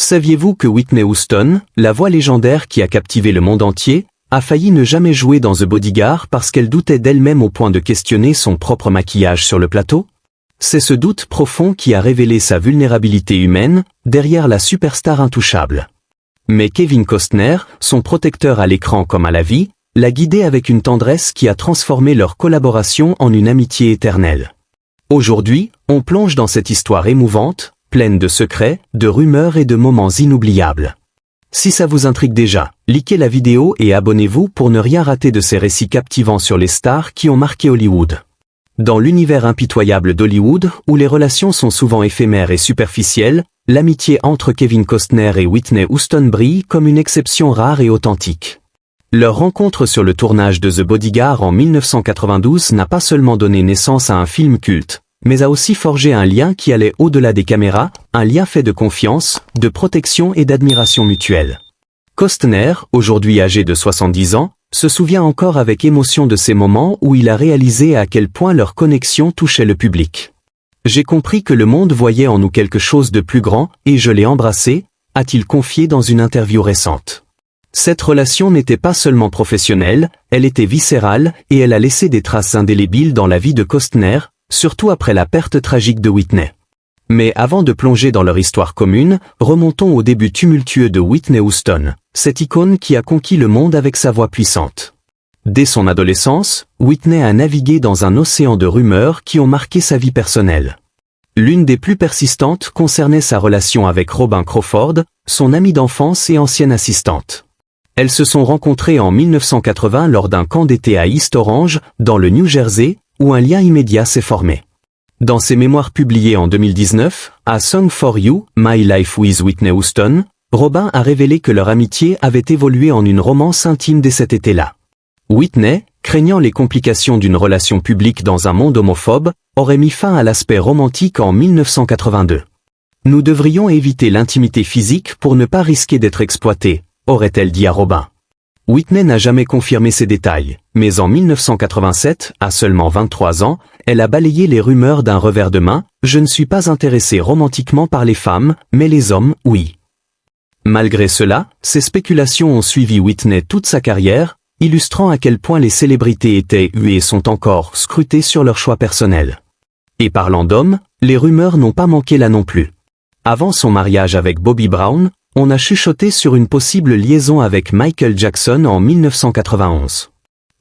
Saviez-vous que Whitney Houston, la voix légendaire qui a captivé le monde entier, a failli ne jamais jouer dans The Bodyguard parce qu'elle doutait d'elle-même au point de questionner son propre maquillage sur le plateau? C'est ce doute profond qui a révélé sa vulnérabilité humaine, derrière la superstar intouchable. Mais Kevin Costner, son protecteur à l'écran comme à la vie, l'a guidée avec une tendresse qui a transformé leur collaboration en une amitié éternelle. Aujourd'hui, on plonge dans cette histoire émouvante, pleine de secrets, de rumeurs et de moments inoubliables. Si ça vous intrigue déjà, likez la vidéo et abonnez-vous pour ne rien rater de ces récits captivants sur les stars qui ont marqué Hollywood. Dans l'univers impitoyable d'Hollywood, où les relations sont souvent éphémères et superficielles, l'amitié entre Kevin Costner et Whitney Houston brille comme une exception rare et authentique. Leur rencontre sur le tournage de The Bodyguard en 1992 n'a pas seulement donné naissance à un film culte, mais a aussi forgé un lien qui allait au-delà des caméras, un lien fait de confiance, de protection et d'admiration mutuelle. Costner, aujourd'hui âgé de 70 ans, se souvient encore avec émotion de ces moments où il a réalisé à quel point leur connexion touchait le public. « J'ai compris que le monde voyait en nous quelque chose de plus grand, et je l'ai embrassé », a-t-il confié dans une interview récente. Cette relation n'était pas seulement professionnelle, elle était viscérale, et elle a laissé des traces indélébiles dans la vie de Costner, surtout après la perte tragique de Whitney. Mais avant de plonger dans leur histoire commune, remontons au début tumultueux de Whitney Houston, cette icône qui a conquis le monde avec sa voix puissante. Dès son adolescence, Whitney a navigué dans un océan de rumeurs qui ont marqué sa vie personnelle. L'une des plus persistantes concernait sa relation avec Robin Crawford, son amie d'enfance et ancienne assistante. Elles se sont rencontrées en 1980 lors d'un camp d'été à East Orange, dans le New Jersey, où un lien immédiat s'est formé. Dans ses mémoires publiées en 2019, A Song for You, My Life with Whitney Houston, Robin a révélé que leur amitié avait évolué en une romance intime dès cet été-là. Whitney, craignant les complications d'une relation publique dans un monde homophobe, aurait mis fin à l'aspect romantique en 1982. Nous devrions éviter l'intimité physique pour ne pas risquer d'être exploités, aurait-elle dit à Robin. Whitney n'a jamais confirmé ces détails, mais en 1987, à seulement 23 ans, elle a balayé les rumeurs d'un revers de main « Je ne suis pas intéressée romantiquement par les femmes, mais les hommes, oui ». Malgré cela, ces spéculations ont suivi Whitney toute sa carrière, illustrant à quel point les célébrités étaient et sont encore scrutées sur leurs choix personnels. Et parlant d'hommes, les rumeurs n'ont pas manqué là non plus. Avant son mariage avec Bobby Brown, on a chuchoté sur une possible liaison avec Michael Jackson en 1991.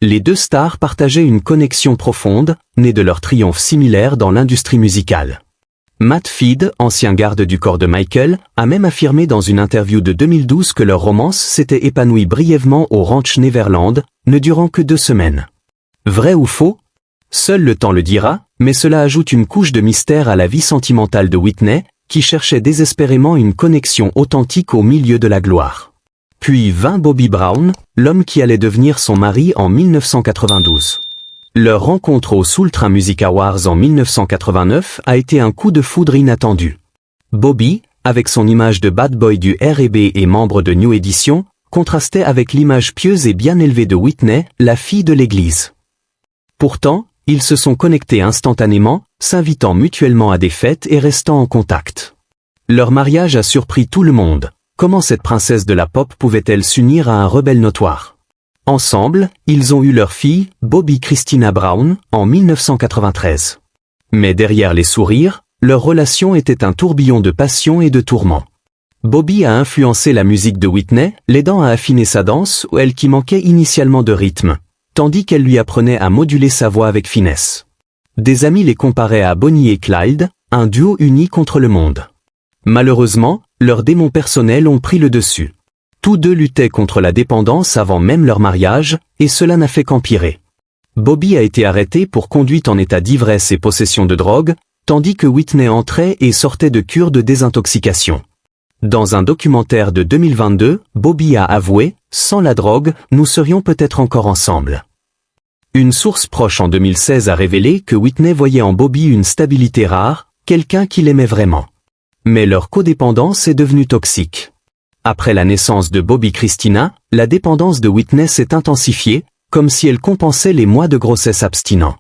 Les deux stars partageaient une connexion profonde, née de leur triomphe similaire dans l'industrie musicale. Matt Feed, ancien garde du corps de Michael, a même affirmé dans une interview de 2012 que leur romance s'était épanouie brièvement au Ranch Neverland, ne durant que 2 semaines. Vrai ou faux? Seul le temps le dira, mais cela ajoute une couche de mystère à la vie sentimentale de Whitney, qui cherchait désespérément une connexion authentique au milieu de la gloire. Puis vint Bobby Brown, l'homme qui allait devenir son mari en 1992. Leur rencontre au Soul Train Music Awards en 1989 a été un coup de foudre inattendu. Bobby, avec son image de bad boy du R&B et membre de New Edition, contrastait avec l'image pieuse et bien élevée de Whitney, la fille de l'église. Pourtant, ils se sont connectés instantanément, s'invitant mutuellement à des fêtes et restant en contact. Leur mariage a surpris tout le monde. Comment cette princesse de la pop pouvait-elle s'unir à un rebelle notoire? Ensemble, ils ont eu leur fille, Bobby Christina Brown, en 1993. Mais derrière les sourires, leur relation était un tourbillon de passion et de tourments. Bobby a influencé la musique de Whitney, l'aidant à affiner sa danse, elle qui manquait initialement de rythme, tandis qu'elle lui apprenait à moduler sa voix avec finesse. Des amis les comparaient à Bonnie et Clyde, un duo uni contre le monde. Malheureusement, leurs démons personnels ont pris le dessus. Tous deux luttaient contre la dépendance avant même leur mariage, et cela n'a fait qu'empirer. Bobby a été arrêté pour conduite en état d'ivresse et possession de drogue, tandis que Whitney entrait et sortait de cure de désintoxication. Dans un documentaire de 2022, Bobby a avoué « Sans la drogue, nous serions peut-être encore ensemble ». Une source proche en 2016 a révélé que Whitney voyait en Bobby une stabilité rare, quelqu'un qui l'aimait vraiment. Mais leur codépendance est devenue toxique. Après la naissance de Bobby Christina, la dépendance de Whitney s'est intensifiée, comme si elle compensait les mois de grossesse abstinents.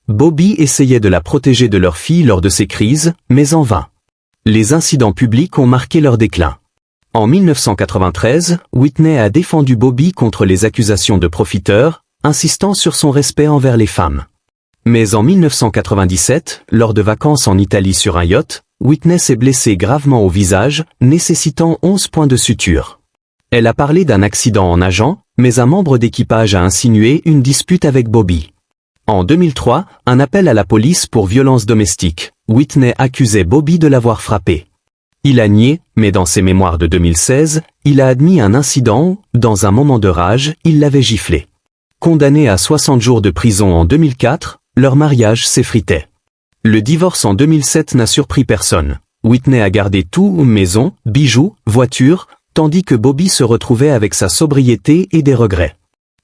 Bobby essayait de la protéger de leur fille lors de ses crises, mais en vain. Les incidents publics ont marqué leur déclin. En 1993, Whitney a défendu Bobby contre les accusations de profiteur, insistant sur son respect envers les femmes. Mais en 1997, lors de vacances en Italie sur un yacht, Whitney s'est blessée gravement au visage, nécessitant 11 points de suture. Elle a parlé d'un accident en nageant, mais un membre d'équipage a insinué une dispute avec Bobby. En 2003, un appel à la police pour violence domestique. Whitney accusait Bobby de l'avoir frappé. Il a nié, mais dans ses mémoires de 2016, il a admis un incident où, dans un moment de rage, il l'avait giflé. Condamné à 60 jours de prison en 2004, leur mariage s'effritait. Le divorce en 2007 n'a surpris personne. Whitney a gardé tout, maison, bijoux, voiture, tandis que Bobby se retrouvait avec sa sobriété et des regrets.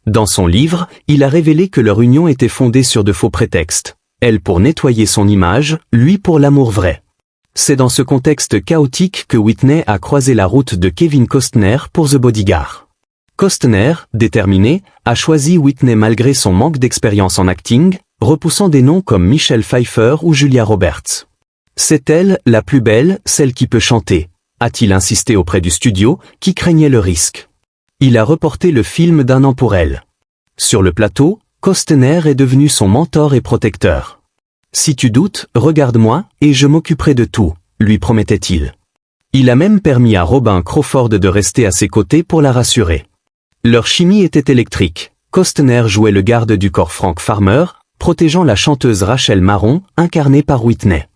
Dans son livre, il a révélé que leur union était fondée sur de faux prétextes. Elle pour nettoyer son image, lui pour l'amour vrai. C'est dans ce contexte chaotique que Whitney a croisé la route de Kevin Costner pour The Bodyguard. Costner, déterminé, a choisi Whitney malgré son manque d'expérience en acting, repoussant des noms comme Michelle Pfeiffer ou Julia Roberts. C'est elle, la plus belle, celle qui peut chanter, a-t-il insisté auprès du studio, qui craignait le risque. Il a reporté le film d'1 an pour elle. Sur le plateau, Costner est devenu son mentor et protecteur. Si tu doutes, regarde-moi, et je m'occuperai de tout, lui promettait-il. Il a même permis à Robin Crawford de rester à ses côtés pour la rassurer. Leur chimie était électrique. Costner jouait le garde du corps Frank Farmer, protégeant la chanteuse Rachel Marron, incarnée par Whitney.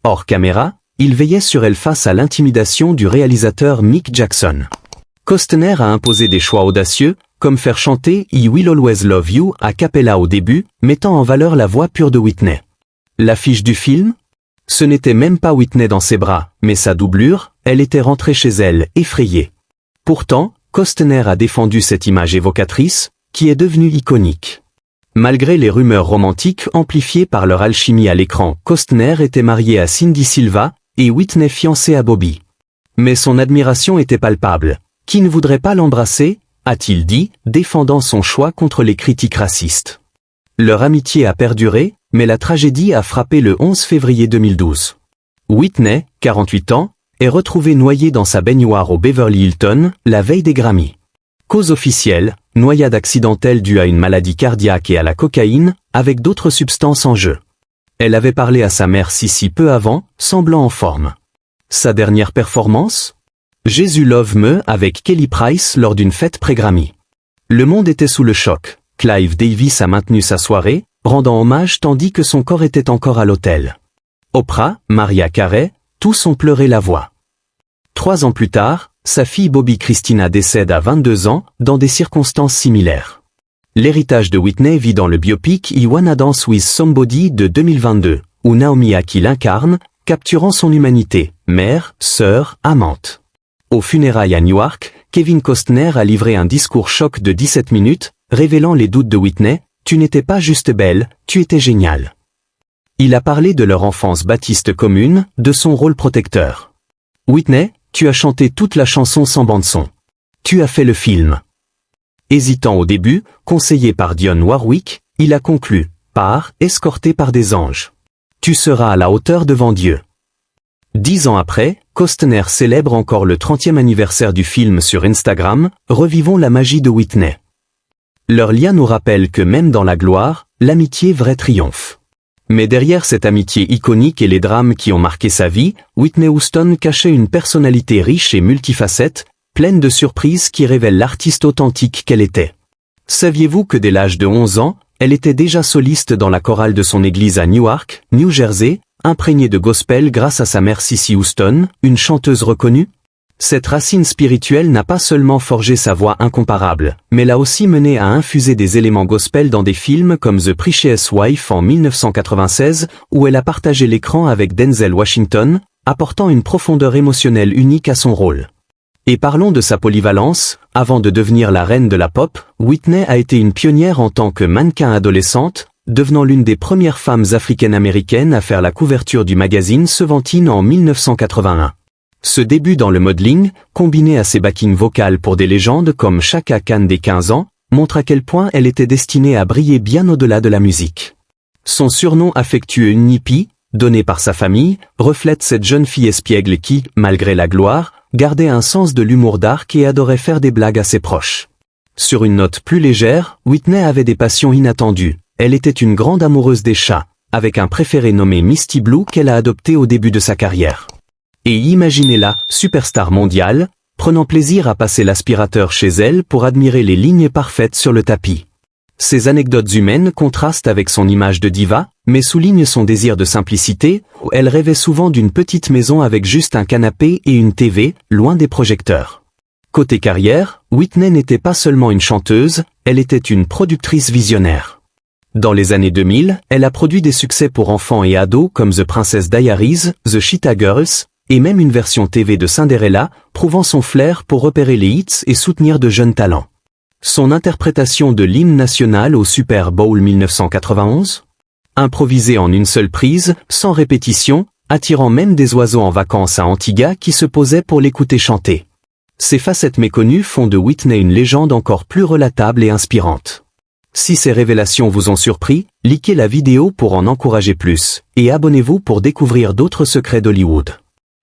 Hors caméra, il veillait sur elle face à l'intimidation du réalisateur Mick Jackson. Costner a imposé des choix audacieux, comme faire chanter « I Will Always Love You » a cappella au début, mettant en valeur la voix pure de Whitney. L'affiche du film? Ce n'était même pas Whitney dans ses bras, mais sa doublure, elle était rentrée chez elle, effrayée. Pourtant, Costner a défendu cette image évocatrice, qui est devenue iconique. Malgré les rumeurs romantiques amplifiées par leur alchimie à l'écran, Costner était marié à Cindy Silva, et Whitney fiancée à Bobby. Mais son admiration était palpable. Qui ne voudrait pas l'embrasser, a-t-il dit, défendant son choix contre les critiques racistes. Leur amitié a perduré, mais la tragédie a frappé le 11 février 2012. Whitney, 48 ans, est retrouvée noyée dans sa baignoire au Beverly Hilton, la veille des Grammy. Cause officielle, noyade accidentelle due à une maladie cardiaque et à la cocaïne, avec d'autres substances en jeu. Elle avait parlé à sa mère Sissy peu avant, semblant en forme. Sa dernière performance? Jésus Love Me avec Kelly Price lors d'une fête pré-Grammy. Le monde était sous le choc. Clive Davis a maintenu sa soirée, rendant hommage tandis que son corps était encore à l'hôtel. Oprah, Mariah Carey, tous ont pleuré la voix. 3 ans plus tard, sa fille Bobby Christina décède à 22 ans, dans des circonstances similaires. L'héritage de Whitney vit dans le biopic I Wanna Dance With Somebody de 2022, où Naomi Ackie l'incarne, capturant son humanité, mère, sœur, amante. Aux funérailles à Newark, Kevin Costner a livré un discours choc de 17 minutes, révélant les doutes de Whitney. Tu n'étais pas juste belle, tu étais géniale. Il a parlé de leur enfance baptiste commune, de son rôle protecteur. Whitney, tu as chanté toute la chanson sans bande-son. Tu as fait le film. Hésitant au début, conseillé par Dionne Warwick, il a conclu, par, escorté par des anges. Tu seras à la hauteur devant Dieu. 10 ans après, Costner célèbre encore le 30e anniversaire du film sur Instagram, revivons la magie de Whitney. Leur lien nous rappelle que même dans la gloire, l'amitié vraie triomphe. Mais derrière cette amitié iconique et les drames qui ont marqué sa vie, Whitney Houston cachait une personnalité riche et multifacette, pleine de surprises qui révèlent l'artiste authentique qu'elle était. Saviez-vous que dès l'âge de 11 ans, elle était déjà soliste dans la chorale de son église à Newark, New Jersey, imprégnée de gospel grâce à sa mère Cissy Houston, une chanteuse reconnue? Cette racine spirituelle n'a pas seulement forgé sa voix incomparable, mais l'a aussi menée à infuser des éléments gospel dans des films comme The Preacher's Wife en 1996, où elle a partagé l'écran avec Denzel Washington, apportant une profondeur émotionnelle unique à son rôle. Et parlons de sa polyvalence, avant de devenir la reine de la pop, Whitney a été une pionnière en tant que mannequin adolescente, devenant l'une des premières femmes africaines-américaines à faire la couverture du magazine Seventeen en 1981. Ce début dans le modeling, combiné à ses backings vocales pour des légendes comme Chaka Khan dès 15 ans, montre à quel point elle était destinée à briller bien au-delà de la musique. Son surnom affectueux Nippy, donné par sa famille, reflète cette jeune fille espiègle qui, malgré la gloire, gardait un sens de l'humour dark et adorait faire des blagues à ses proches. Sur une note plus légère, Whitney avait des passions inattendues. Elle était une grande amoureuse des chats, avec un préféré nommé Misty Blue qu'elle a adopté au début de sa carrière. Et imaginez-la, superstar mondiale, prenant plaisir à passer l'aspirateur chez elle pour admirer les lignes parfaites sur le tapis. Ces anecdotes humaines contrastent avec son image de diva, mais soulignent son désir de simplicité, où elle rêvait souvent d'une petite maison avec juste un canapé et une TV, loin des projecteurs. Côté carrière, Whitney n'était pas seulement une chanteuse, elle était une productrice visionnaire. Dans les années 2000, elle a produit des succès pour enfants et ados comme The Princess Diaries, The Cheetah Girls, et même une version TV de Cinderella, prouvant son flair pour repérer les hits et soutenir de jeunes talents. Son interprétation de l'hymne national au Super Bowl 1991, improvisée en une seule prise, sans répétition, attirant même des oiseaux en vacances à Antigua qui se posaient pour l'écouter chanter. Ces facettes méconnues font de Whitney une légende encore plus relatable et inspirante. Si ces révélations vous ont surpris, likez la vidéo pour en encourager plus, et abonnez-vous pour découvrir d'autres secrets d'Hollywood.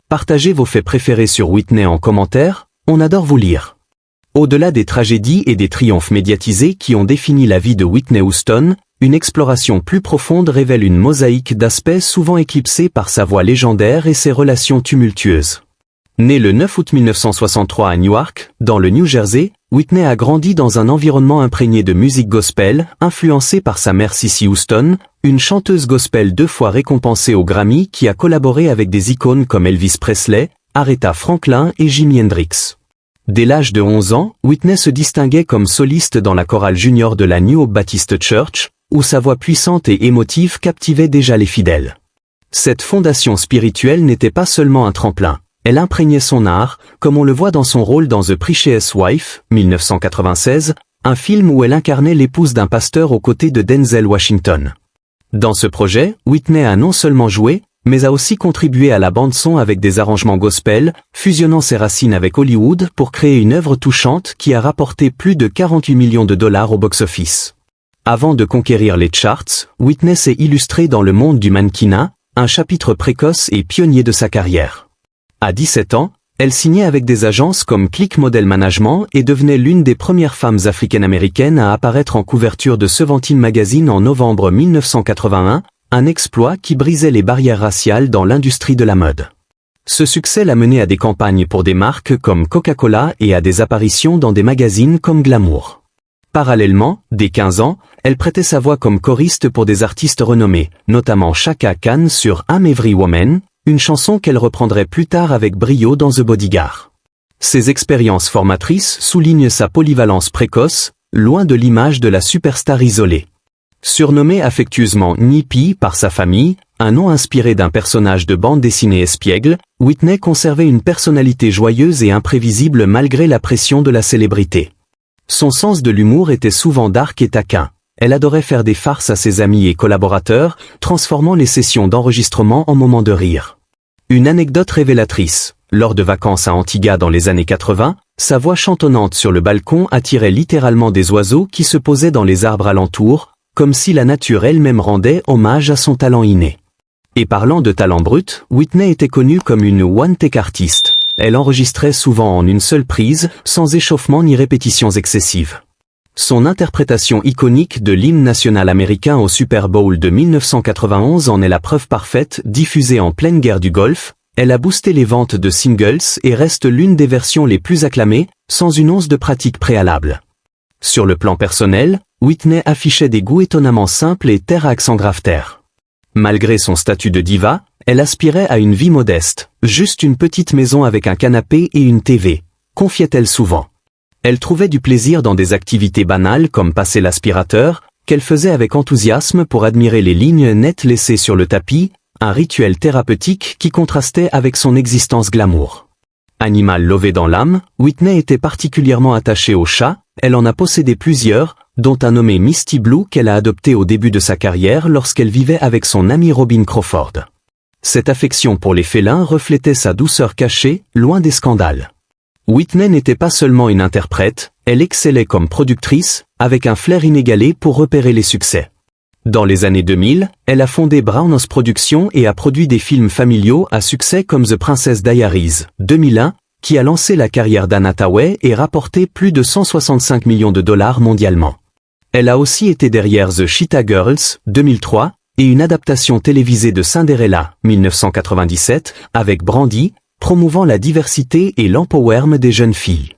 Partagez vos faits préférés sur Whitney en commentaire, on adore vous lire. Au-delà des tragédies et des triomphes médiatisés qui ont défini la vie de Whitney Houston, une exploration plus profonde révèle une mosaïque d'aspects souvent éclipsés par sa voix légendaire et ses relations tumultueuses. Née le 9 août 1963 à Newark, dans le New Jersey, Whitney a grandi dans un environnement imprégné de musique gospel, influencée par sa mère Cissy Houston, une chanteuse gospel 2 fois récompensée au Grammy qui a collaboré avec des icônes comme Elvis Presley, Aretha Franklin et Jimi Hendrix. Dès l'âge de 11 ans, Whitney se distinguait comme soliste dans la chorale junior de la New Hope Baptist Church, où sa voix puissante et émotive captivait déjà les fidèles. Cette fondation spirituelle n'était pas seulement un tremplin. Elle imprégnait son art, comme on le voit dans son rôle dans The Preacher's Wife, 1996, un film où elle incarnait l'épouse d'un pasteur aux côtés de Denzel Washington. Dans ce projet, Whitney a non seulement joué, mais a aussi contribué à la bande-son avec des arrangements gospel, fusionnant ses racines avec Hollywood pour créer une œuvre touchante qui a rapporté plus de 48 millions de dollars au box-office. Avant de conquérir les charts, Whitney s'est illustrée dans le monde du mannequinat, un chapitre précoce et pionnier de sa carrière. À 17 ans, elle signait avec des agences comme Click Model Management et devenait l'une des premières femmes africaines-américaines à apparaître en couverture de Seventeen Magazine en novembre 1981, un exploit qui brisait les barrières raciales dans l'industrie de la mode. Ce succès l'a menée à des campagnes pour des marques comme Coca-Cola et à des apparitions dans des magazines comme Glamour. Parallèlement, dès 15 ans, elle prêtait sa voix comme choriste pour des artistes renommés, notamment Chaka Khan sur I'm Every Woman, une chanson qu'elle reprendrait plus tard avec brio dans The Bodyguard. Ces expériences formatrices soulignent sa polyvalence précoce, loin de l'image de la superstar isolée. Surnommée affectueusement Nippy par sa famille, un nom inspiré d'un personnage de bande dessinée espiègle, Whitney conservait une personnalité joyeuse et imprévisible malgré la pression de la célébrité. Son sens de l'humour était souvent dark et taquin. Elle adorait faire des farces à ses amis et collaborateurs, transformant les sessions d'enregistrement en moments de rire. Une anecdote révélatrice. Lors de vacances à Antigua dans les années 80, sa voix chantonnante sur le balcon attirait littéralement des oiseaux qui se posaient dans les arbres alentours, comme si la nature elle-même rendait hommage à son talent inné. Et parlant de talent brut, Whitney était connue comme une one-take artiste. Elle enregistrait souvent en une seule prise, sans échauffement ni répétitions excessives. Son interprétation iconique de l'hymne national américain au Super Bowl de 1991 en est la preuve parfaite. Diffusée en pleine guerre du Golfe, elle a boosté les ventes de singles et reste l'une des versions les plus acclamées, sans une once de pratique préalable. Sur le plan personnel, Whitney affichait des goûts étonnamment simples et terre à accent grave-terre. Malgré son statut de diva, elle aspirait à une vie modeste, juste une petite maison avec un canapé et une TV, confiait-elle souvent. Elle trouvait du plaisir dans des activités banales comme passer l'aspirateur, qu'elle faisait avec enthousiasme pour admirer les lignes nettes laissées sur le tapis, un rituel thérapeutique qui contrastait avec son existence glamour. Animal lové dans l'âme, Whitney était particulièrement attachée aux chats, elle en a possédé plusieurs, dont un nommé Misty Blue qu'elle a adopté au début de sa carrière lorsqu'elle vivait avec son amie Robin Crawford. Cette affection pour les félins reflétait sa douceur cachée, loin des scandales. Whitney n'était pas seulement une interprète, elle excellait comme productrice, avec un flair inégalé pour repérer les succès. Dans les années 2000, elle a fondé Brownhouse Productions et a produit des films familiaux à succès comme The Princess Diaries, 2001, qui a lancé la carrière d'Anne Hathaway et rapporté plus de 165 millions de dollars mondialement. Elle a aussi été derrière The Cheetah Girls, 2003, et une adaptation télévisée de Cinderella, 1997, avec Brandy, promouvant la diversité et l'empowerment des jeunes filles.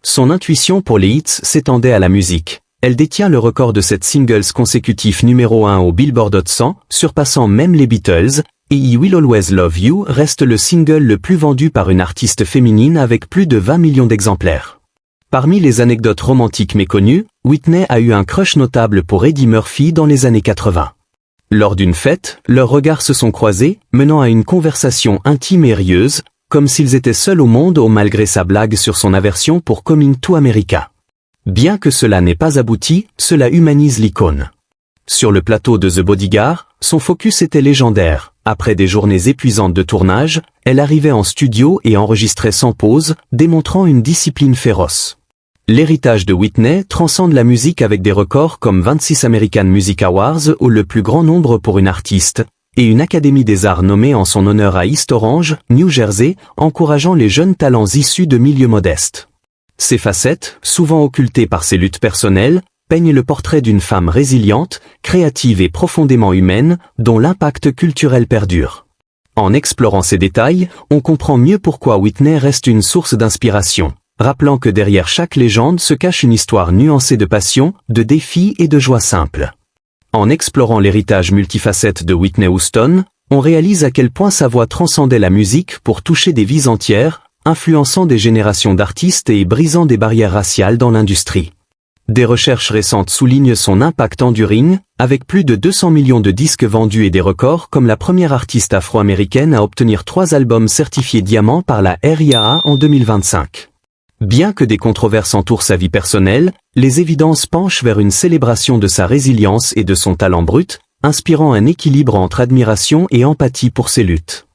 Son intuition pour les hits s'étendait à la musique. Elle détient le record de 7 singles consécutifs numéro 1 au Billboard Hot 100, surpassant même les Beatles, et I Will Always Love You reste le single le plus vendu par une artiste féminine avec plus de 20 millions d'exemplaires. Parmi les anecdotes romantiques méconnues, Whitney a eu un crush notable pour Eddie Murphy dans les années 80. Lors d'une fête, leurs regards se sont croisés, menant à une conversation intime et rieuse, comme s'ils étaient seuls au monde malgré sa blague sur son aversion pour Coming to America. Bien que cela n'ait pas abouti, cela humanise l'icône. Sur le plateau de The Bodyguard, son focus était légendaire. Après des journées épuisantes de tournage, elle arrivait en studio et enregistrait sans pause, démontrant une discipline féroce. L'héritage de Whitney transcende la musique avec des records comme 26 American Music Awards ou le plus grand nombre pour une artiste, et une Académie des Arts nommée en son honneur à East Orange, New Jersey, encourageant les jeunes talents issus de milieux modestes. Ces facettes, souvent occultées par ses luttes personnelles, peignent le portrait d'une femme résiliente, créative et profondément humaine, dont l'impact culturel perdure. En explorant ces détails, on comprend mieux pourquoi Whitney reste une source d'inspiration, rappelant que derrière chaque légende se cache une histoire nuancée de passion, de défis et de joie simple. En explorant l'héritage multifacette de Whitney Houston, on réalise à quel point sa voix transcendait la musique pour toucher des vies entières, influençant des générations d'artistes et brisant des barrières raciales dans l'industrie. Des recherches récentes soulignent son impact enduring, avec plus de 200 millions de disques vendus et des records comme la première artiste afro-américaine à obtenir 3 albums certifiés diamant par la RIAA en 2025. Bien que des controverses entourent sa vie personnelle, les évidences penchent vers une célébration de sa résilience et de son talent brut, inspirant un équilibre entre admiration et empathie pour ses luttes.